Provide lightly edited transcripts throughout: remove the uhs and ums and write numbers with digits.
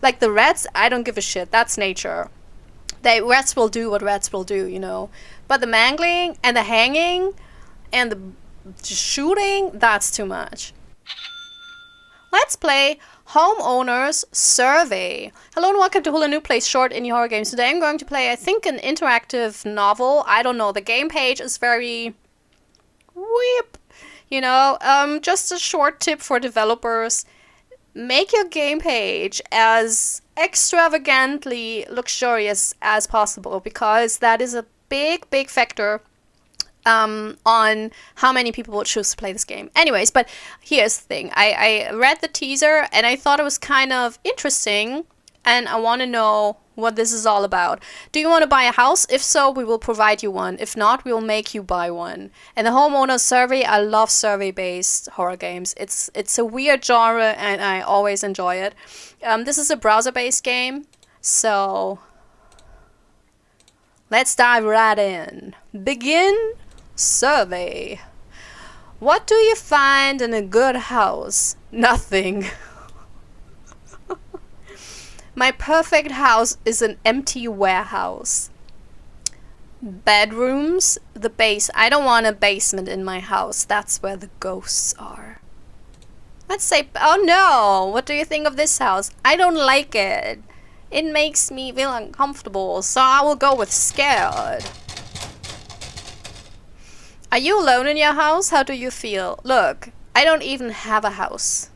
Like the rats, I don't give a shit. That's nature. Rats will do what rats will do, you know. But the mangling and the hanging and the shooting, that's too much. Let's play Homeowner's Survey. Hello and welcome to Hula New Plays Short Indie Horror Games. Today I'm going to play, I think, an interactive novel. I don't know. The game page is very... weep. You know, just a short tip for developers. Make your game page as extravagantly luxurious as possible, because that is a big factor on how many people will choose to play this game. Anyways, but here's the thing. I read the teaser and I thought it was kind of interesting, and I want to know what this is all about. Do you want to buy a house? If so, we will provide you one. If not, we will make you buy one. And the Homeowner Survey, I love survey-based horror games. It's a weird genre and I always enjoy it. This is a browser-based game, so let's dive right in. Begin survey. What do you find in a good house? Nothing. My perfect house is an empty warehouse. Bedrooms, the base. I don't want a basement in my house. That's where the ghosts are. Let's say, oh no, what do you think of this house? I don't like it. It makes me feel uncomfortable, so I will go with scared. Are you alone in your house? How do you feel? Look, I don't even have a house.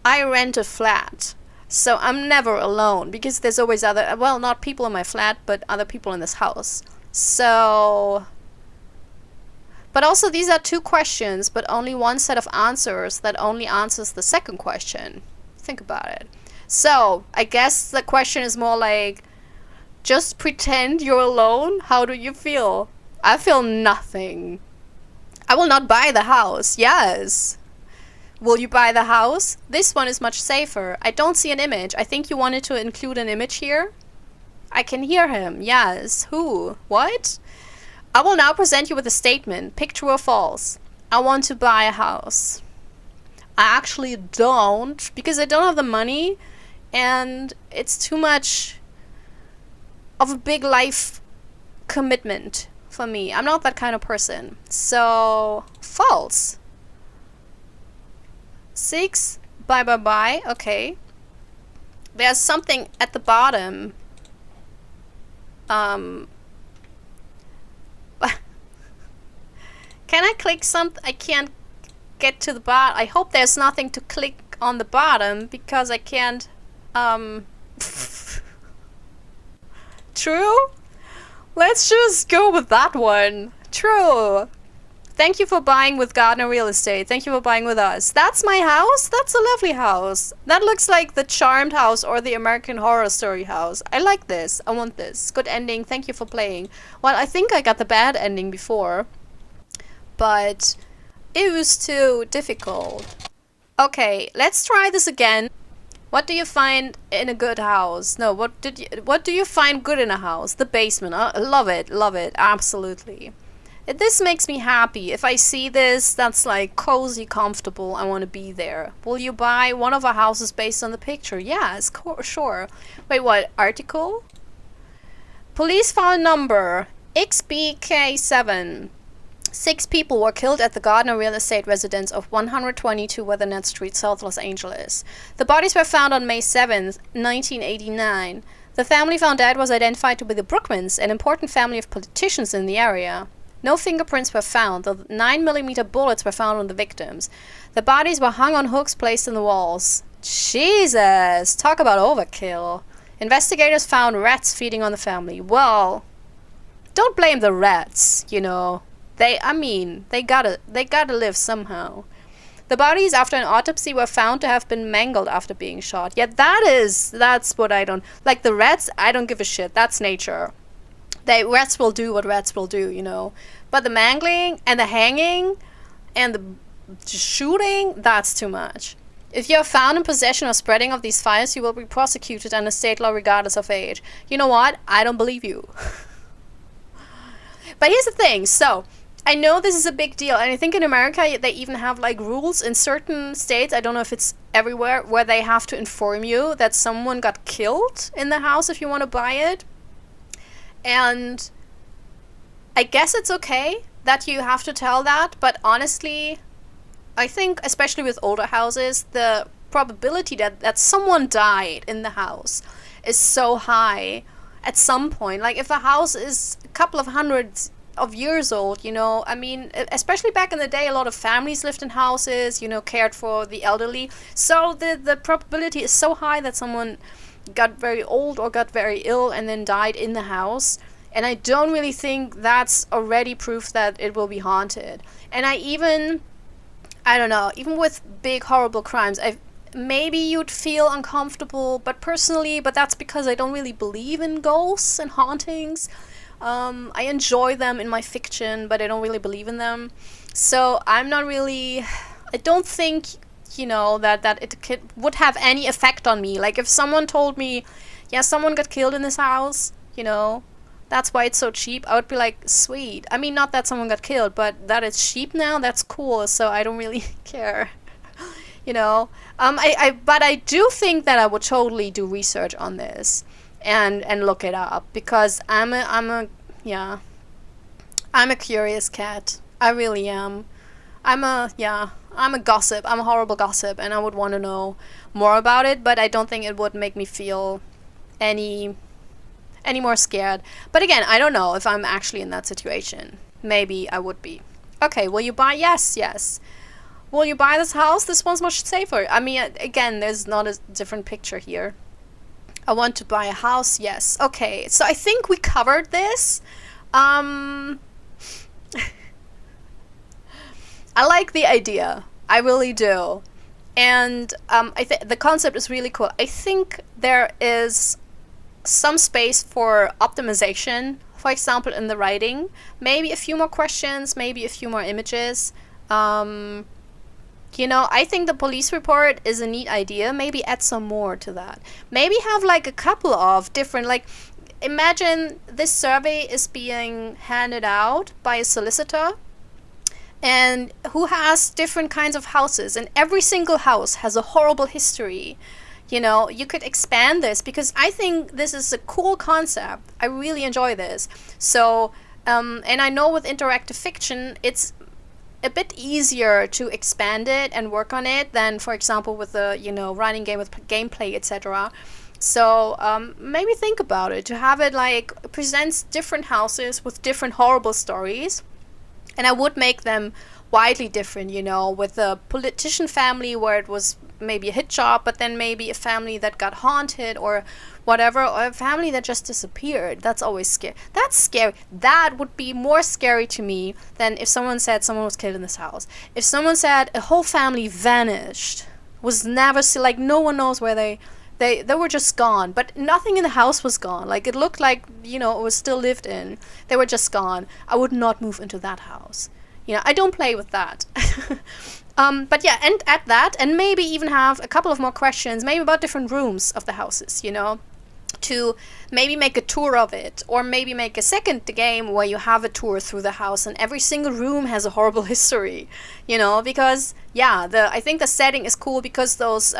I rent a flat. So I'm never alone, because there's always other, well, not people in my flat, but other people in this house. So, but also these are two questions, but only one set of answers that only answers the second question. Think about it. So I guess the question is more like, just pretend you're alone. How do you feel? I feel nothing. I will not buy the house. Yes. Will you buy the house? This one is much safer. I don't see an image. I think you wanted to include an image here. I can hear him. Yes. Who? What? I will now present you with a statement. Pick true or false. I want to buy a house. I actually don't, because I don't have the money and it's too much of a big life commitment for me. I'm not that kind of person. So, false. 6. Bye. Okay. There's something at the bottom. Can I click something? I can't get to the bottom. I hope there's nothing to click on the bottom, because I can't. True? Let's just go with that one. True. Thank you for buying with Gardner Real Estate. Thank you for buying with us. That's my house? That's a lovely house. That looks like the Charmed house or the American Horror Story house. I like this. I want this. Good ending. Thank you for playing. Well, I think I got the bad ending before, but it was too difficult. Okay, let's try this again. What do you find in a good house? No, what do you find good in a house? The basement. Love it, absolutely. This makes me happy. If I see this, that's like cozy, comfortable. I want to be there. Will you buy one of our houses based on the picture? Yes, sure. Wait, what? Article? Police found number XBK7. 6 people were killed at the Gardner Real Estate residence of 122 Weathernet Street, South Los Angeles. The bodies were found on May 7th, 1989. The family found dead was identified to be the Brookmans, an important family of politicians in the area. No fingerprints were found, though 9mm bullets were found on the victims. The bodies were hung on hooks placed in the walls. Jesus! Talk about overkill. Investigators found rats feeding on the family. Well, don't blame the rats, you know. They gotta live somehow. The bodies after an autopsy were found to have been mangled after being shot. Yeah, that's what I don't... Like the rats, I don't give a shit. That's nature. Rats will do what rats will do, you know. But the mangling and the hanging and the shooting, that's too much. If you are found in possession or spreading of these files, you will be prosecuted under state law regardless of age. You know what? I don't believe you. But here's the thing. So, I know this is a big deal, and I think in America they even have like rules in certain states. I don't know if it's everywhere, where they have to inform you that someone got killed in the house if you want to buy it. And I guess it's okay that you have to tell that, but honestly, I think especially with older houses, the probability that someone died in the house is so high at some point. Like if a house is a couple of hundreds of years old, you know, I mean, especially back in the day, a lot of families lived in houses, you know, cared for the elderly. So the probability is so high that someone got very old or got very ill and then died in the house. And I don't really think that's already proof that it will be haunted. And I don't know, even with big horrible crimes, maybe you'd feel uncomfortable, but that's because I don't really believe in ghosts and hauntings. I enjoy them in my fiction, but I don't really believe in them. So I don't think, you know, that it would have any effect on me. Like if someone told me, yeah, someone got killed in this house, you know, that's why it's so cheap, I would be like, sweet. I mean, not that someone got killed, but that it's cheap now, that's cool, so I don't really care. You know, but I do think that I would totally do research on this and look it up, because I'm a curious cat. I really am. I'm a gossip. I'm a horrible gossip, and I would want to know more about it, but I don't think it would make me feel any more scared. But again, I don't know if I'm actually in that situation. Maybe I would be. Okay, will you buy? Yes. Will you buy this house? This one's much safer. I mean, again, there's not a different picture here. I want to buy a house. Yes. Okay, so I think we covered this. I like the idea. I really do. And I think the concept is really cool. I think there is some space for optimization, for example, in the writing. Maybe a few more questions, maybe a few more images. You know, I think the police report is a neat idea. Maybe add some more to that. Maybe have like a couple of different, like, imagine this survey is being handed out by a solicitor and who has different kinds of houses, and every single house has a horrible history. You know, you could expand this, because I think this is a cool concept. I really enjoy this. So, and I know with interactive fiction, it's a bit easier to expand it and work on it than, for example, with a, you know, running game with gameplay, etc. So maybe think about it, to have it like presents different houses with different horrible stories. And I would make them widely different, you know, with a politician family where it was maybe a hit job, but then maybe a family that got haunted or whatever, or a family that just disappeared. That's always scary. That's scary. That would be more scary to me than if someone said someone was killed in this house. If someone said a whole family vanished, was never seen, like no one knows where they were just gone, but nothing in the house was gone. Like it looked like, you know, it was still lived in. They were just gone. I would not move into that house. You know, I don't play with that. But yeah, and at that, and maybe even have a couple of more questions, maybe about different rooms of the houses, you know, to maybe make a tour of it, or maybe make a second game where you have a tour through the house and every single room has a horrible history, you know, because yeah, I think the setting is cool, because those,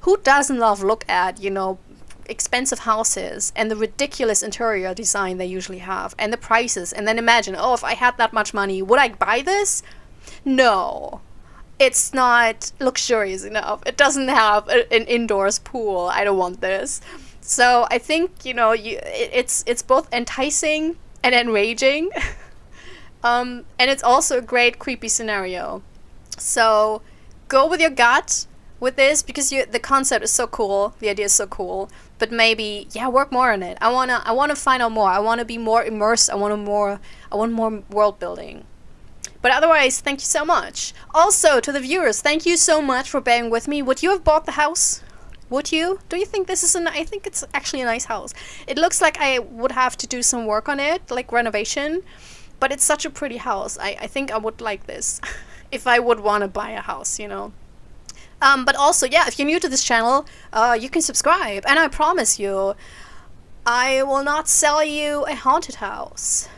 who doesn't love look at, you know, expensive houses and the ridiculous interior design they usually have and the prices, and then imagine, oh, if I had that much money, would I buy this? No. It's not luxurious enough. It doesn't have an indoors pool. I don't want this. So I think, you know, it's both enticing and enraging. And it's also a great creepy scenario. So go with your gut with this, because the concept is so cool. The idea is so cool. But maybe, yeah, work more on it. I wanna find out more. I wanna be more immersed. I want more world building. But otherwise, thank you so much. Also, to the viewers, thank you so much for bearing with me. Would you have bought the house? Would you? Do you think this is I think it's actually a nice house. It looks like I would have to do some work on it, like renovation. But it's such a pretty house. I think I would like this if I would want to buy a house, you know. But also, yeah, if you're new to this channel, you can subscribe. And I promise you, I will not sell you a haunted house.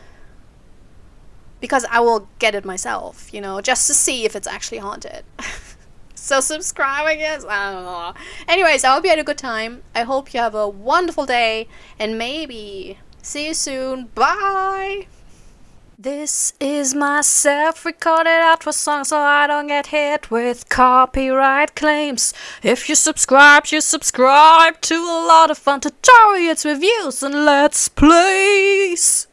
because I will get it myself, you know, just to see if it's actually haunted. So subscribe, I guess. I don't know. Anyways, I hope you had a good time. I hope you have a wonderful day, and maybe see you soon. Bye. This is my self-recorded outro song so I don't get hit with copyright claims. If you subscribe to a lot of fun tutorials, reviews, and let's plays.